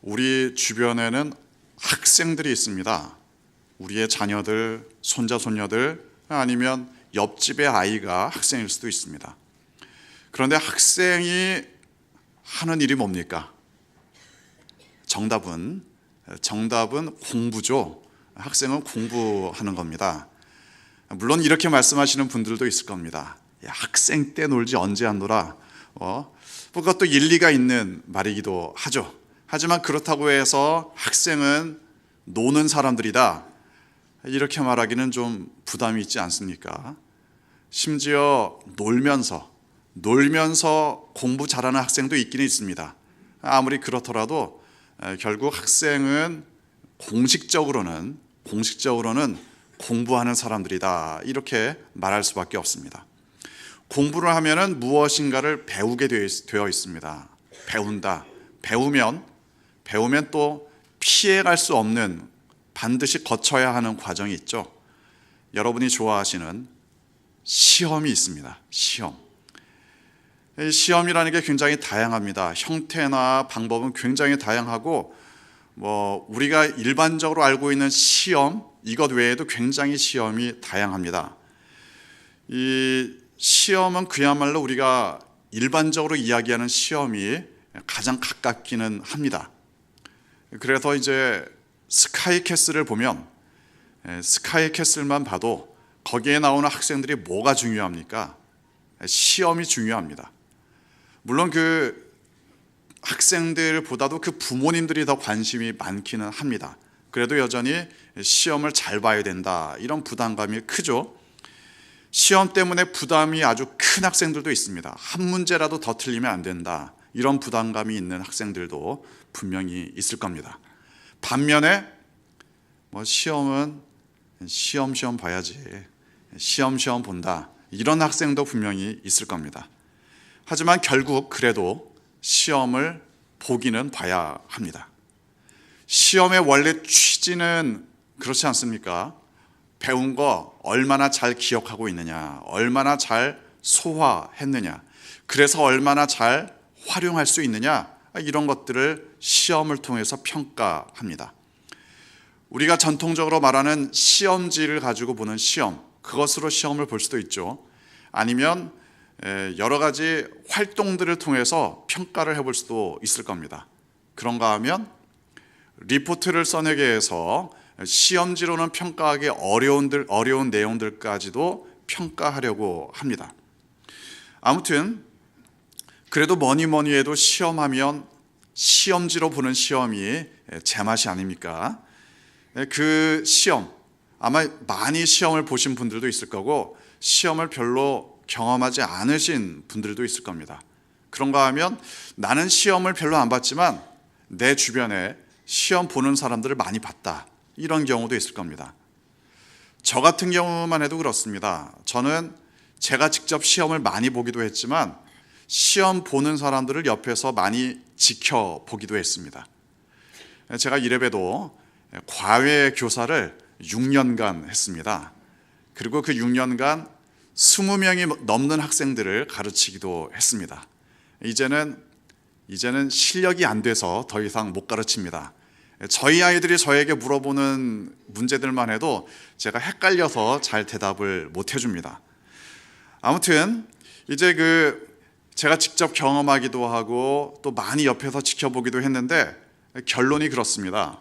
우리 주변에는 학생들이 있습니다. 우리의 자녀들, 손자, 손녀들, 아니면 옆집의 아이가 학생일 수도 있습니다. 그런데 학생이 하는 일이 뭡니까? 정답은 공부죠. 학생은 공부하는 겁니다. 물론 이렇게 말씀하시는 분들도 있을 겁니다. 야, 학생 때 놀지 언제 안 놀아? 그것도 일리가 있는 말이기도 하죠. 하지만 그렇다고 해서 학생은 노는 사람들이다, 이렇게 말하기는 좀 부담이 있지 않습니까? 심지어 놀면서 공부 잘하는 학생도 있기는 있습니다. 아무리 그렇더라도 결국 학생은 공식적으로는 공부하는 사람들이다, 이렇게 말할 수밖에 없습니다. 공부를 하면은 무엇인가를 배우게 되어 있습니다. 배우면 또 피해갈 수 없는, 반드시 거쳐야 하는 과정이 있죠. 여러분이 좋아하시는 시험이 있습니다. 시험이라는 게 굉장히 다양합니다. 형태나 방법은 굉장히 다양하고, 우리가 일반적으로 알고 있는 시험, 이것 외에도 굉장히 시험이 다양합니다. 이 시험은 그야말로 우리가 일반적으로 이야기하는 시험이 가장 가깝기는 합니다. 그래서 이제 스카이캐슬을 보면, 스카이캐슬만 봐도 거기에 나오는 학생들이 뭐가 중요합니까? 시험이 중요합니다. 물론 그 학생들보다도 그 부모님들이 더 관심이 많기는 합니다. 그래도 여전히 시험을 잘 봐야 된다, 이런 부담감이 크죠. 시험 때문에 부담이 아주 큰 학생들도 있습니다. 한 문제라도 더 틀리면 안 된다, 이런 부담감이 있는 학생들도 분명히 있을 겁니다. 반면에 시험은 시험 봐야지, 시험 본다, 이런 학생도 분명히 있을 겁니다. 하지만 결국 그래도 시험을 보기는 봐야 합니다. 시험의 원래 취지는 그렇지 않습니까? 배운 거 얼마나 잘 기억하고 있느냐, 얼마나 잘 소화했느냐, 그래서 얼마나 잘 활용할 수 있느냐, 이런 것들을 시험을 통해서 평가합니다. 우리가 전통적으로 말하는 시험지를 가지고 보는 시험, 그것으로 시험을 볼 수도 있죠. 아니면 여러 가지 활동들을 통해서 평가를 해볼 수도 있을 겁니다. 그런가 하면 리포트를 써내게 해서 시험지로는 평가하기 어려운 내용들까지도 평가하려고 합니다. 아무튼 그래도 뭐니 해도 시험하면 시험지로 보는 시험이 제맛이 아닙니까? 그 시험, 아마 많이 시험을 보신 분들도 있을 거고, 시험을 별로 경험하지 않으신 분들도 있을 겁니다. 그런가 하면 나는 시험을 별로 안 봤지만 내 주변에 시험 보는 사람들을 많이 봤다, 이런 경우도 있을 겁니다. 저 같은 경우만 해도 그렇습니다. 저는 제가 직접 시험을 많이 보기도 했지만 시험 보는 사람들을 옆에서 많이 지켜보기도 했습니다. 제가 이래봬도 과외 교사를 6년간 했습니다. 그리고 그 6년간 20명이 넘는 학생들을 가르치기도 했습니다. 이제는 실력이 안 돼서 더 이상 못 가르칩니다. 저희 아이들이 저에게 물어보는 문제들만 해도 제가 헷갈려서 잘 대답을 못 해줍니다. 아무튼 이제 제가 직접 경험하기도 하고 또 많이 옆에서 지켜보기도 했는데, 결론이 그렇습니다.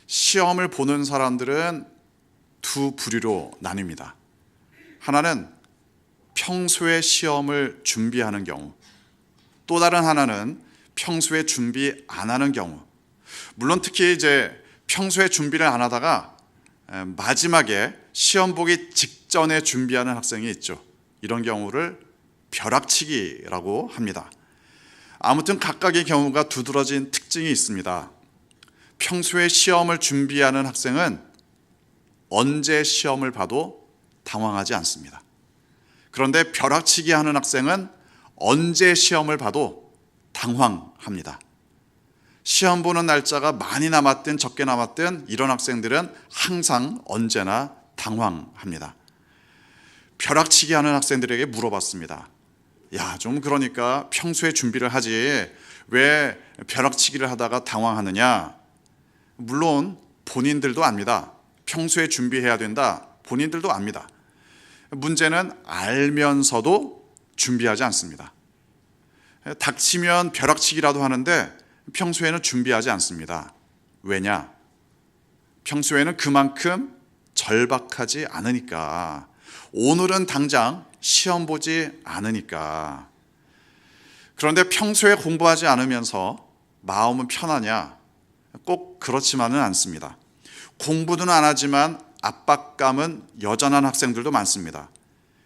시험을 보는 사람들은 두 부류로 나뉩니다. 하나는 평소에 시험을 준비하는 경우, 또 다른 하나는 평소에 준비 안 하는 경우. 물론 특히 이제 평소에 준비를 안 하다가 마지막에 시험 보기 직전에 준비하는 학생이 있죠. 이런 경우를 벼락치기라고 합니다. 아무튼 각각의 경우가 두드러진 특징이 있습니다. 평소에 시험을 준비하는 학생은 언제 시험을 봐도 당황하지 않습니다. 그런데 벼락치기 하는 학생은 언제 시험을 봐도 당황합니다. 시험 보는 날짜가 많이 남았든 적게 남았든 이런 학생들은 항상 언제나 당황합니다. 벼락치기 하는 학생들에게 물어봤습니다. 야, 좀 그러니까 평소에 준비를 하지 왜 벼락치기를 하다가 당황하느냐? 물론 본인들도 압니다. 평소에 준비해야 된다. 본인들도 압니다. 문제는 알면서도 준비하지 않습니다. 닥치면 벼락치기라도 하는데 평소에는 준비하지 않습니다. 왜냐? 평소에는 그만큼 절박하지 않으니까. 오늘은 당장 시험 보지 않으니까. 그런데 평소에 공부하지 않으면서 마음은 편하냐? 꼭 그렇지만은 않습니다. 공부는 안 하지만 압박감은 여전한 학생들도 많습니다.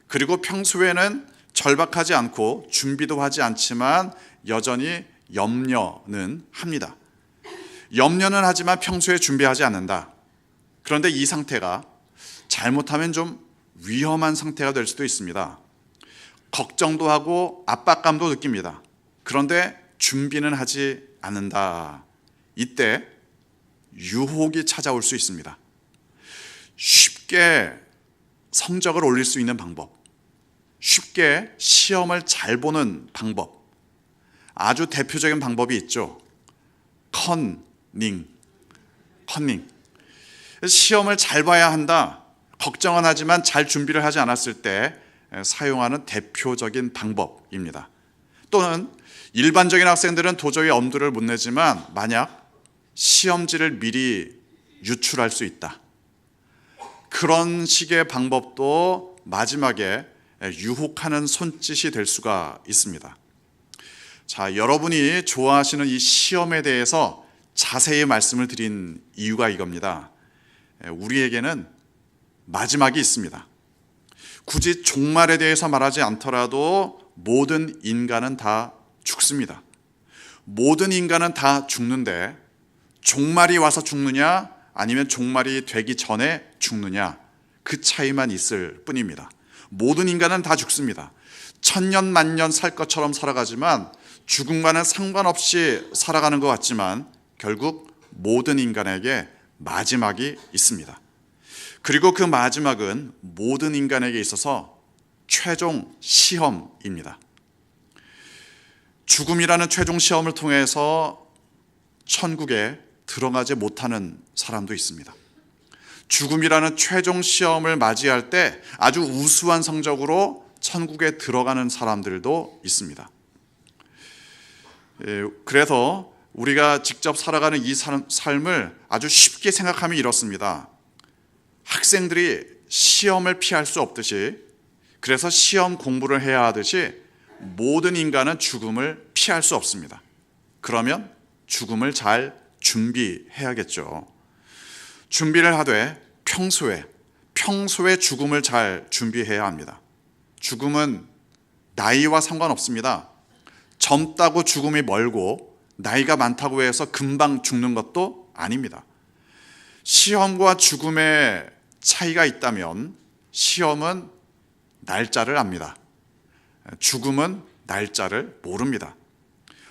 그리고 평소에는 절박하지 않고 준비도 하지 않지만 여전히 염려는 합니다. 염려는 하지만 평소에 준비하지 않는다. 그런데 이 상태가 잘못하면 좀 위험한 상태가 될 수도 있습니다. 걱정도 하고 압박감도 느낍니다. 그런데 준비는 하지 않는다. 이때 유혹이 찾아올 수 있습니다. 쉽게 성적을 올릴 수 있는 방법, 쉽게 시험을 잘 보는 방법, 아주 대표적인 방법이 있죠. 컨닝. 시험을 잘 봐야 한다. 걱정은 하지만 잘 준비를 하지 않았을 때 사용하는 대표적인 방법입니다. 또는 일반적인 학생들은 도저히 엄두를 못 내지만 만약 시험지를 미리 유출할 수 있다. 그런 식의 방법도 마지막에 유혹하는 손짓이 될 수가 있습니다. 자, 여러분이 좋아하시는 이 시험에 대해서 자세히 말씀을 드린 이유가 이겁니다. 우리에게는 마지막이 있습니다. 굳이 종말에 대해서 말하지 않더라도 모든 인간은 다 죽습니다. 모든 인간은 다 죽는데 종말이 와서 죽느냐 아니면 종말이 되기 전에 죽느냐 그 차이만 있을 뿐입니다. 모든 인간은 다 죽습니다. 천년 만년 살 것처럼 살아가지만 죽음과는 상관없이 살아가는 것 같지만 결국 모든 인간에게 마지막이 있습니다. 그리고 그 마지막은 모든 인간에게 있어서 최종 시험입니다. 죽음이라는 최종 시험을 통해서 천국에 들어가지 못하는 사람도 있습니다. 죽음이라는 최종 시험을 맞이할 때 아주 우수한 성적으로 천국에 들어가는 사람들도 있습니다. 그래서 우리가 직접 살아가는 이 삶을 아주 쉽게 생각하면 이렇습니다. 학생들이 시험을 피할 수 없듯이, 그래서 시험 공부를 해야 하듯이 모든 인간은 죽음을 피할 수 없습니다. 그러면 죽음을 잘 준비해야겠죠. 준비를 하되 평소에 죽음을 잘 준비해야 합니다. 죽음은 나이와 상관없습니다. 젊다고 죽음이 멀고 나이가 많다고 해서 금방 죽는 것도 아닙니다. 시험과 죽음의 차이가 있다면 시험은 날짜를 압니다. 죽음은 날짜를 모릅니다.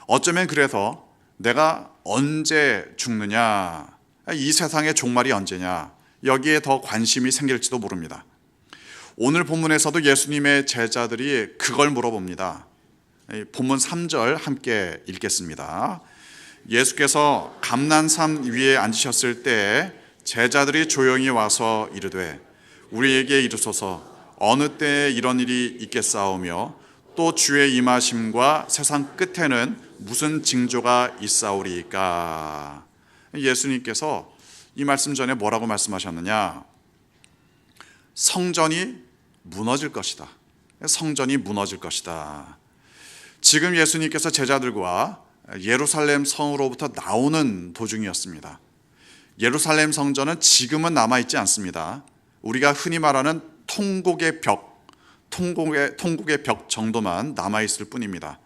어쩌면 그래서 내가 언제 죽느냐, 이 세상의 종말이 언제냐, 여기에 더 관심이 생길지도 모릅니다. 오늘 본문에서도 예수님의 제자들이 그걸 물어봅니다. 본문 3절 함께 읽겠습니다. 예수께서 감난산 위에 앉으셨을 때 제자들이 조용히 와서 이르되 우리에게 이르소서 어느 때에 이런 일이 있겠사오며 또 주의 임하심과 세상 끝에는 무슨 징조가 있사오리이까. 예수님께서 이 말씀 전에 뭐라고 말씀하셨느냐? 성전이 무너질 것이다. 성전이 무너질 것이다. 지금 예수님께서 제자들과 예루살렘 성으로부터 나오는 도중이었습니다. 예루살렘 성전은 지금은 남아있지 않습니다. 우리가 흔히 말하는 통곡의 벽 정도만 남아있을 뿐입니다.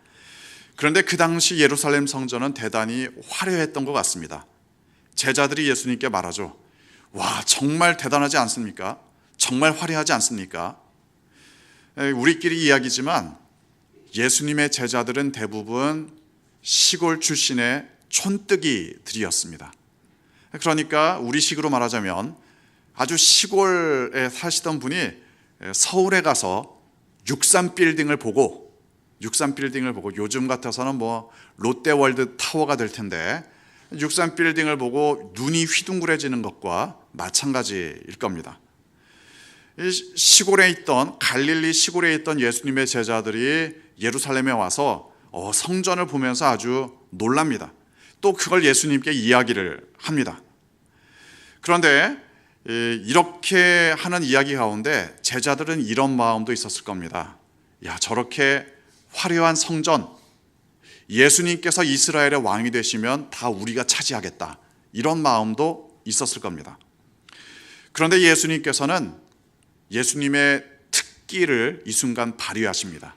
그런데 그 당시 예루살렘 성전은 대단히 화려했던 것 같습니다. 제자들이 예수님께 말하죠. 와, 정말 대단하지 않습니까? 정말 화려하지 않습니까? 우리끼리 이야기지만 예수님의 제자들은 대부분 시골 출신의 촌뜨기들이었습니다. 그러니까 우리식으로 말하자면 아주 시골에 사시던 분이 서울에 가서 63빌딩을 보고 63빌딩을 보고, 요즘 같아서는 뭐 롯데월드 타워가 될 텐데 63빌딩을 보고 눈이 휘둥그레지는 것과 마찬가지일 겁니다. 시골에 있던, 갈릴리 시골에 있던 예수님의 제자들이 예루살렘에 와서 성전을 보면서 아주 놀랍니다. 또 그걸 예수님께 이야기를 합니다. 그런데 이렇게 하는 이야기 가운데 제자들은 이런 마음도 있었을 겁니다. 야, 저렇게 화려한 성전, 예수님께서 이스라엘의 왕이 되시면 다 우리가 차지하겠다, 이런 마음도 있었을 겁니다. 그런데 예수님께서는 예수님의 특기를 이 순간 발휘하십니다.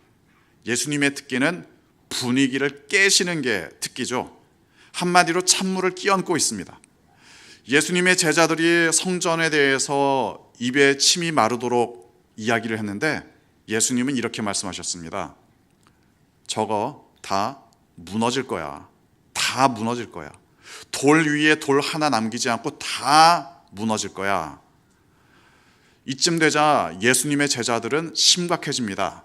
예수님의 특기는 분위기를 깨시는 게 특기죠. 한마디로 찬물을 끼얹고 있습니다. 예수님의 제자들이 성전에 대해서 입에 침이 마르도록 이야기를 했는데 예수님은 이렇게 말씀하셨습니다. 저거 다 무너질 거야. 다 무너질 거야. 돌 위에 돌 하나 남기지 않고 다 무너질 거야. 이쯤 되자 예수님의 제자들은 심각해집니다.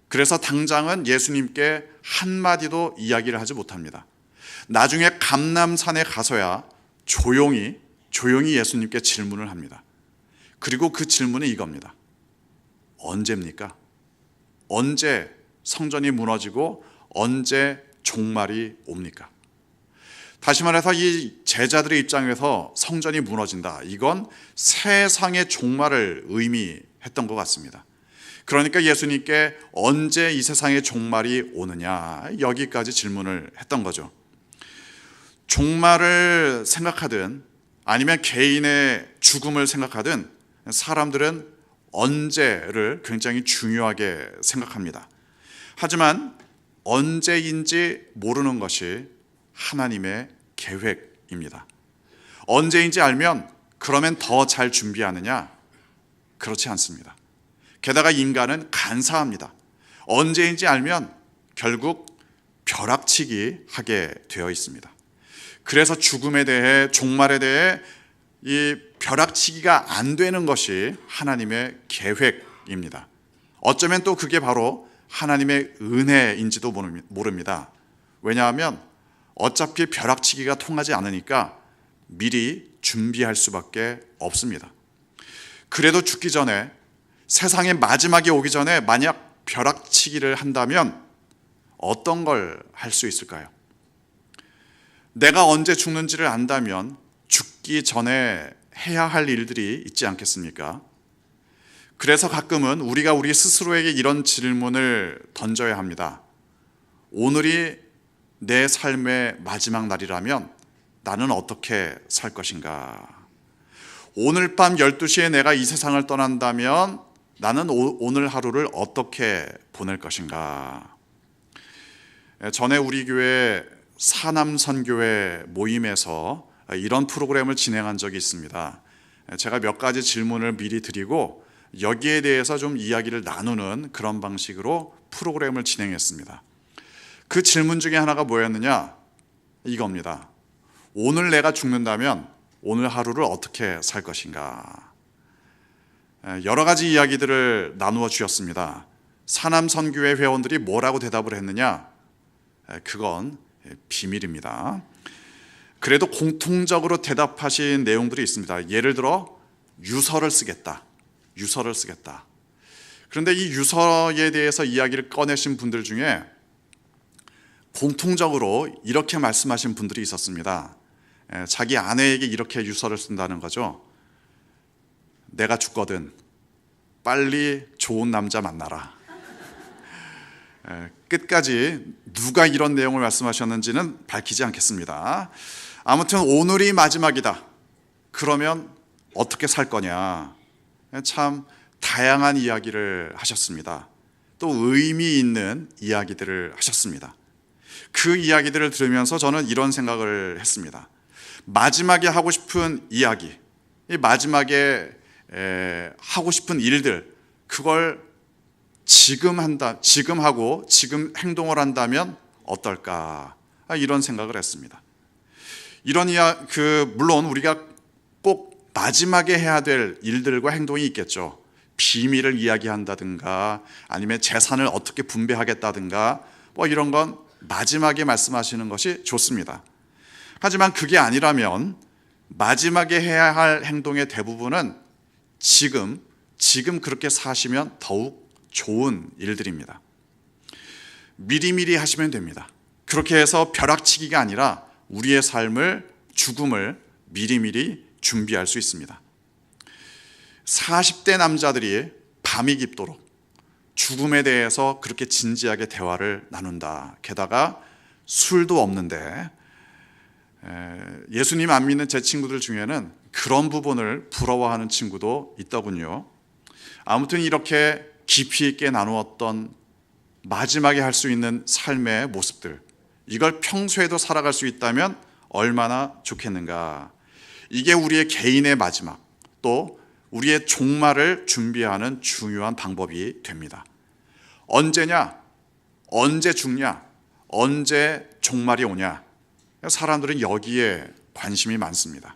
그래서 당장은 예수님께 한마디도 이야기를 하지 못합니다. 나중에 감람산에 가서야 조용히 예수님께 질문을 합니다. 그리고 그 질문은 이겁니다. 언제입니까? 언제 성전이 무너지고 언제 종말이 옵니까? 다시 말해서 이 제자들의 입장에서 성전이 무너진다, 이건 세상의 종말을 의미했던 것 같습니다. 그러니까 예수님께 언제 이 세상의 종말이 오느냐, 여기까지 질문을 했던 거죠. 종말을 생각하든 아니면 개인의 죽음을 생각하든 사람들은 언제를 굉장히 중요하게 생각합니다. 하지만 언제인지 모르는 것이 하나님의 계획입니다. 언제인지 알면 그러면 더 잘 준비하느냐? 그렇지 않습니다. 게다가 인간은 간사합니다. 언제인지 알면 결국 벼락치기 하게 되어 있습니다. 그래서 죽음에 대해, 종말에 대해 이 벼락치기가 안 되는 것이 하나님의 계획입니다. 어쩌면 또 그게 바로 하나님의 은혜인지도 모릅니다. 왜냐하면 어차피 벼락치기가 통하지 않으니까 미리 준비할 수밖에 없습니다. 그래도 죽기 전에, 세상의 마지막이 오기 전에 만약 벼락치기를 한다면 어떤 걸 할 수 있을까요? 내가 언제 죽는지를 안다면 죽기 전에 해야 할 일들이 있지 않겠습니까? 그래서 가끔은 우리가 우리 스스로에게 이런 질문을 던져야 합니다. 오늘이 내 삶의 마지막 날이라면 나는 어떻게 살 것인가? 오늘 밤 12시에 내가 이 세상을 떠난다면 나는 오늘 하루를 어떻게 보낼 것인가? 전에 우리 교회 사남선교회 모임에서 이런 프로그램을 진행한 적이 있습니다. 제가 몇 가지 질문을 미리 드리고 여기에 대해서 좀 이야기를 나누는 그런 방식으로 프로그램을 진행했습니다. 그 질문 중에 하나가 뭐였느냐? 이겁니다. 오늘 내가 죽는다면 오늘 하루를 어떻게 살 것인가? 여러 가지 이야기들을 나누어 주셨습니다. 사남선교회 회원들이 뭐라고 대답을 했느냐? 그건 비밀입니다. 그래도 공통적으로 대답하신 내용들이 있습니다. 예를 들어 유서를 쓰겠다. 그런데 이 유서에 대해서 이야기를 꺼내신 분들 중에 공통적으로 이렇게 말씀하신 분들이 있었습니다. 자기 아내에게 이렇게 유서를 쓴다는 거죠. 내가 죽거든 빨리 좋은 남자 만나라. 끝까지 누가 이런 내용을 말씀하셨는지는 밝히지 않겠습니다. 아무튼 오늘이 마지막이다. 그러면 어떻게 살 거냐? 참 다양한 이야기를 하셨습니다. 또 의미 있는 이야기들을 하셨습니다. 그 이야기들을 들으면서 저는 이런 생각을 했습니다. 마지막에 하고 싶은 이야기, 이 마지막에 하고 싶은 일들, 그걸 지금 하고 지금 행동을 한다면 어떨까? 이런 생각을 했습니다. 물론 우리가 꼭 마지막에 해야 될 일들과 행동이 있겠죠. 비밀을 이야기한다든가 아니면 재산을 어떻게 분배하겠다든가 뭐 이런 건 마지막에 말씀하시는 것이 좋습니다. 하지만 그게 아니라면 마지막에 해야 할 행동의 대부분은 지금 그렇게 사시면 더욱 좋은 일들입니다. 미리미리 하시면 됩니다. 그렇게 해서 벼락치기가 아니라 우리의 삶을, 죽음을 미리미리 준비할 수 있습니다. 40대 남자들이 밤이 깊도록 죽음에 대해서 그렇게 진지하게 대화를 나눈다. 게다가 술도 없는데 예수님 안 믿는 제 친구들 중에는 그런 부분을 부러워하는 친구도 있더군요. 아무튼 이렇게 깊이 있게 나누었던 마지막에 할 수 있는 삶의 모습들, 이걸 평소에도 살아갈 수 있다면 얼마나 좋겠는가. 이게 우리의 개인의 마지막, 또 우리의 종말을 준비하는 중요한 방법이 됩니다. 언제냐? 언제 죽냐? 언제 종말이 오냐? 사람들은 여기에 관심이 많습니다.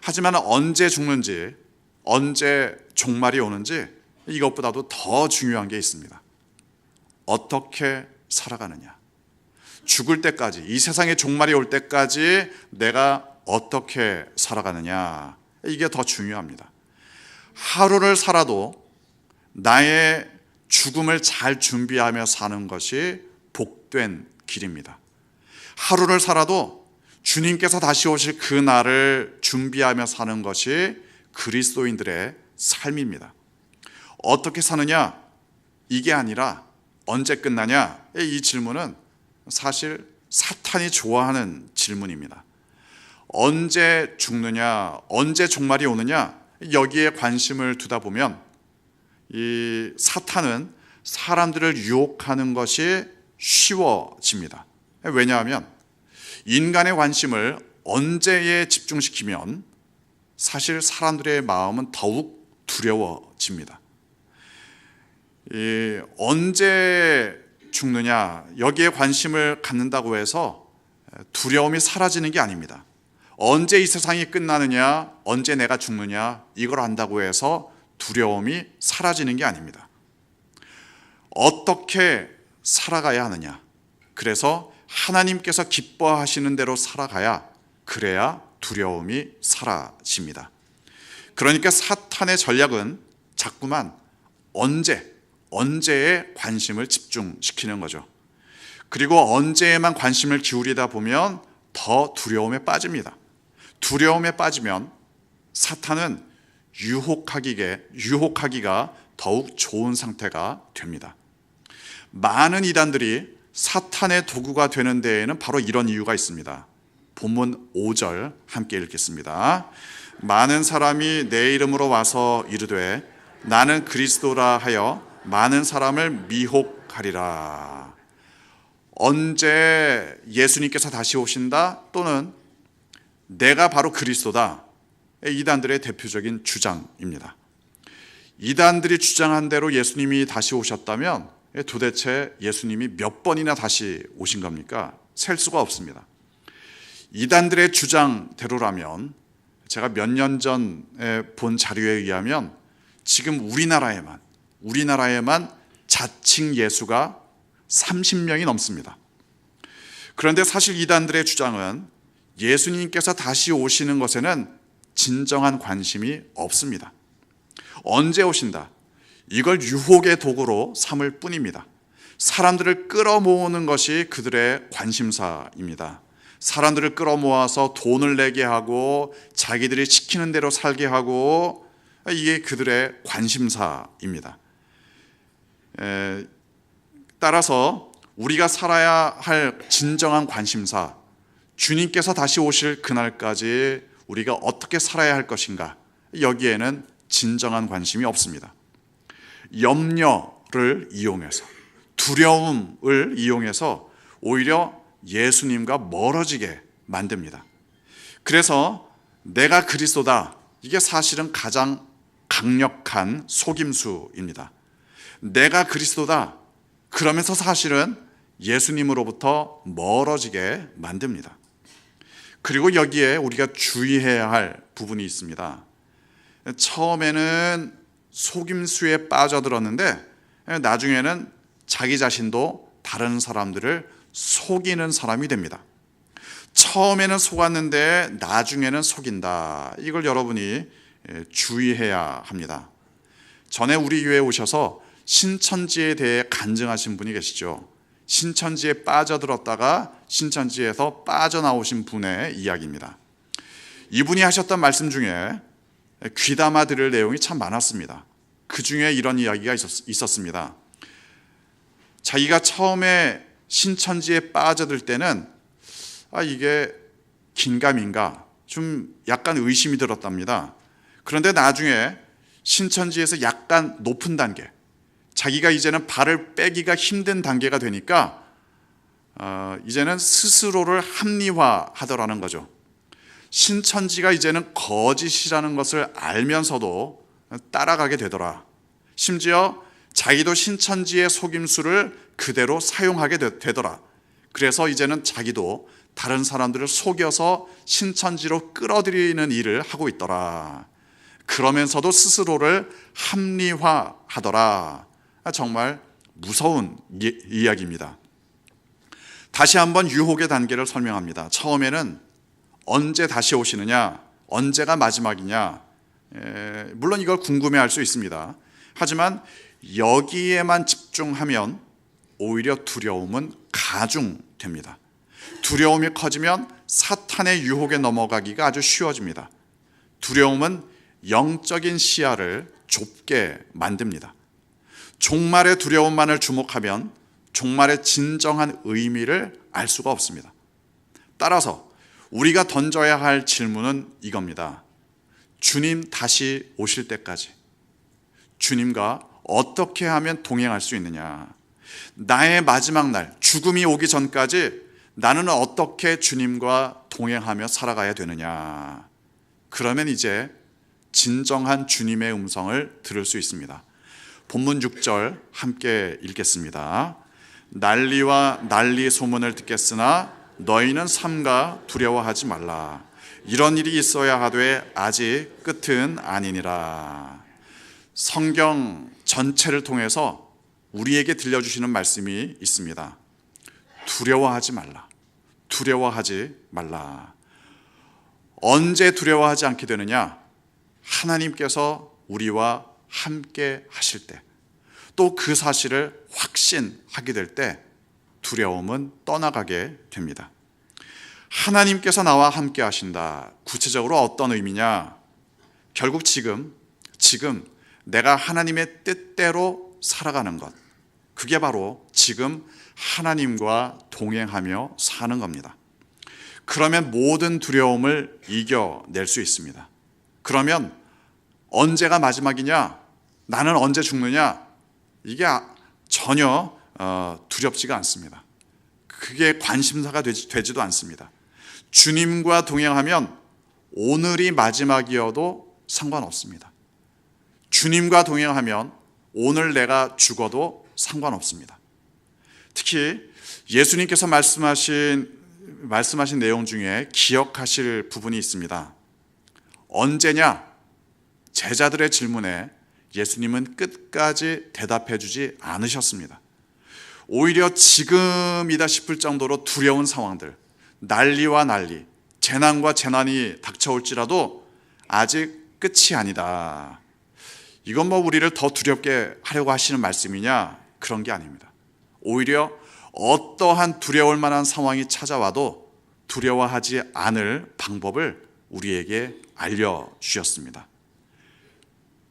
하지만 언제 죽는지, 언제 종말이 오는지 이것보다도 더 중요한 게 있습니다. 어떻게 살아가느냐? 죽을 때까지, 이 세상의 종말이 올 때까지 내가 어떻게 살아가느냐? 이게 더 중요합니다. 하루를 살아도 나의 죽음을 잘 준비하며 사는 것이 복된 길입니다. 하루를 살아도 주님께서 다시 오실 그 날을 준비하며 사는 것이 그리스도인들의 삶입니다. 어떻게 사느냐? 이게 아니라 언제 끝나냐? 이 질문은 사실 사탄이 좋아하는 질문입니다. 언제 죽느냐? 언제 종말이 오느냐? 여기에 관심을 두다 보면 이 사탄은 사람들을 유혹하는 것이 쉬워집니다. 왜냐하면 인간의 관심을 언제에 집중시키면 사실 사람들의 마음은 더욱 두려워집니다. 언제 죽느냐, 여기에 관심을 갖는다고 해서 두려움이 사라지는 게 아닙니다. 언제 이 세상이 끝나느냐, 언제 내가 죽느냐, 이걸 안다고 해서 두려움이 사라지는 게 아닙니다. 어떻게 살아가야 하느냐, 그래서 하나님께서 기뻐하시는 대로 살아가야, 그래야 두려움이 사라집니다. 그러니까 사탄의 전략은 자꾸만 언제에 관심을 집중시키는 거죠. 그리고 언제에만 관심을 기울이다 보면 더 두려움에 빠집니다. 두려움에 빠지면 사탄은 유혹하기가 더욱 좋은 상태가 됩니다. 많은 이단들이 사탄의 도구가 되는 데에는 바로 이런 이유가 있습니다. 본문 5절 함께 읽겠습니다. 많은 사람이 내 이름으로 와서 이르되 나는 그리스도라 하여 많은 사람을 미혹하리라. 언제 예수님께서 다시 오신다, 또는 내가 바로 그리스도다, 이단들의 대표적인 주장입니다. 이단들이 주장한 대로 예수님이 다시 오셨다면 도대체 예수님이 몇 번이나 다시 오신 겁니까? 셀 수가 없습니다. 이단들의 주장대로라면, 제가 몇 년 전에 본 자료에 의하면 지금 우리나라에만 자칭 예수가 30명이 넘습니다. 그런데 사실 이단들의 주장은 예수님께서 다시 오시는 것에는 진정한 관심이 없습니다. 언제 오신다, 이걸 유혹의 도구로 삼을 뿐입니다. 사람들을 끌어모으는 것이 그들의 관심사입니다. 사람들을 끌어모아서 돈을 내게 하고 자기들이 시키는 대로 살게 하고, 이게 그들의 관심사입니다. 따라서 우리가 살아야 할 진정한 관심사, 주님께서 다시 오실 그날까지 우리가 어떻게 살아야 할 것인가, 여기에는 진정한 관심이 없습니다. 염려를 이용해서, 두려움을 이용해서 오히려 예수님과 멀어지게 만듭니다. 그래서 내가 그리스도다, 이게 사실은 가장 강력한 속임수입니다. 내가 그리스도다, 그러면서 사실은 예수님으로부터 멀어지게 만듭니다. 그리고 여기에 우리가 주의해야 할 부분이 있습니다. 처음에는 속임수에 빠져들었는데 나중에는 자기 자신도 다른 사람들을 속이는 사람이 됩니다. 처음에는 속았는데 나중에는 속인다. 이걸 여러분이 주의해야 합니다. 전에 우리 교회에 오셔서 신천지에 대해 간증하신 분이 계시죠. 신천지에 빠져들었다가 신천지에서 빠져나오신 분의 이야기입니다. 이분이 하셨던 말씀 중에 귀담아 들을 내용이 참 많았습니다. 그 중에 이런 이야기가 있었습니다. 자기가 처음에 신천지에 빠져들 때는 이게 긴가민가 좀 약간 의심이 들었답니다. 그런데 나중에 신천지에서 약간 높은 단계, 자기가 이제는 발을 빼기가 힘든 단계가 되니까 이제는 스스로를 합리화하더라는 거죠. 신천지가 이제는 거짓이라는 것을 알면서도 따라가게 되더라. 심지어 자기도 신천지의 속임수를 그대로 사용하게 되더라. 그래서 이제는 자기도 다른 사람들을 속여서 신천지로 끌어들이는 일을 하고 있더라. 그러면서도 스스로를 합리화하더라. 정말 무서운 이야기입니다. 다시 한번 유혹의 단계를 설명합니다. 처음에는 언제 다시 오시느냐, 언제가 마지막이냐, 물론 이걸 궁금해할 수 있습니다. 하지만 여기에만 집중하면 오히려 두려움은 가중됩니다. 두려움이 커지면 사탄의 유혹에 넘어가기가 아주 쉬워집니다. 두려움은 영적인 시야를 좁게 만듭니다. 종말의 두려움만을 주목하면 종말의 진정한 의미를 알 수가 없습니다. 따라서 우리가 던져야 할 질문은 이겁니다. 주님 다시 오실 때까지 주님과 어떻게 하면 동행할 수 있느냐? 나의 마지막 날, 죽음이 오기 전까지 나는 어떻게 주님과 동행하며 살아가야 되느냐? 그러면 이제 진정한 주님의 음성을 들을 수 있습니다. 본문 6절 함께 읽겠습니다. 난리와 난리 소문을 듣겠으나 너희는 삼가 두려워하지 말라. 이런 일이 있어야 하되 아직 끝은 아니니라. 성경 전체를 통해서 우리에게 들려주시는 말씀이 있습니다. 두려워하지 말라. 두려워하지 말라. 언제 두려워하지 않게 되느냐? 하나님께서 우리와 함께 하실 때, 또 그 사실을 확신하게 될 때 두려움은 떠나가게 됩니다. 하나님께서 나와 함께 하신다. 구체적으로 어떤 의미냐? 결국 지금 내가 하나님의 뜻대로 살아가는 것, 그게 바로 지금 하나님과 동행하며 사는 겁니다. 그러면 모든 두려움을 이겨낼 수 있습니다. 그러면 언제가 마지막이냐? 나는 언제 죽느냐? 이게 전혀 두렵지가 않습니다. 그게 관심사가 되지도 않습니다. 주님과 동행하면 오늘이 마지막이어도 상관없습니다. 주님과 동행하면 오늘 내가 죽어도 상관없습니다. 특히 예수님께서 말씀하신 내용 중에 기억하실 부분이 있습니다. 언제냐? 제자들의 질문에 예수님은 끝까지 대답해 주지 않으셨습니다. 오히려 지금이다 싶을 정도로 두려운 상황들, 난리와 난리, 재난과 재난이 닥쳐올지라도 아직 끝이 아니다. 이건 우리를 더 두렵게 하려고 하시는 말씀이냐? 그런 게 아닙니다. 오히려 어떠한 두려울 만한 상황이 찾아와도 두려워하지 않을 방법을 우리에게 알려주셨습니다.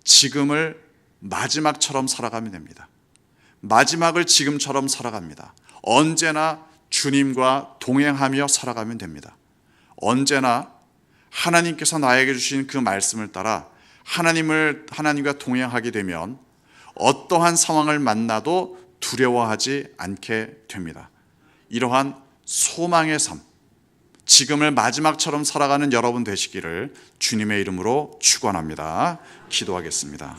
지금을 마지막처럼 살아가면 됩니다. 마지막을 지금처럼 살아갑니다. 언제나 주님과 동행하며 살아가면 됩니다. 언제나 하나님께서 나에게 주신 그 말씀을 따라 하나님과 동행하게 되면 어떠한 상황을 만나도 두려워하지 않게 됩니다. 이러한 소망의 삶, 지금을 마지막처럼 살아가는 여러분 되시기를 주님의 이름으로 축원합니다. 기도하겠습니다.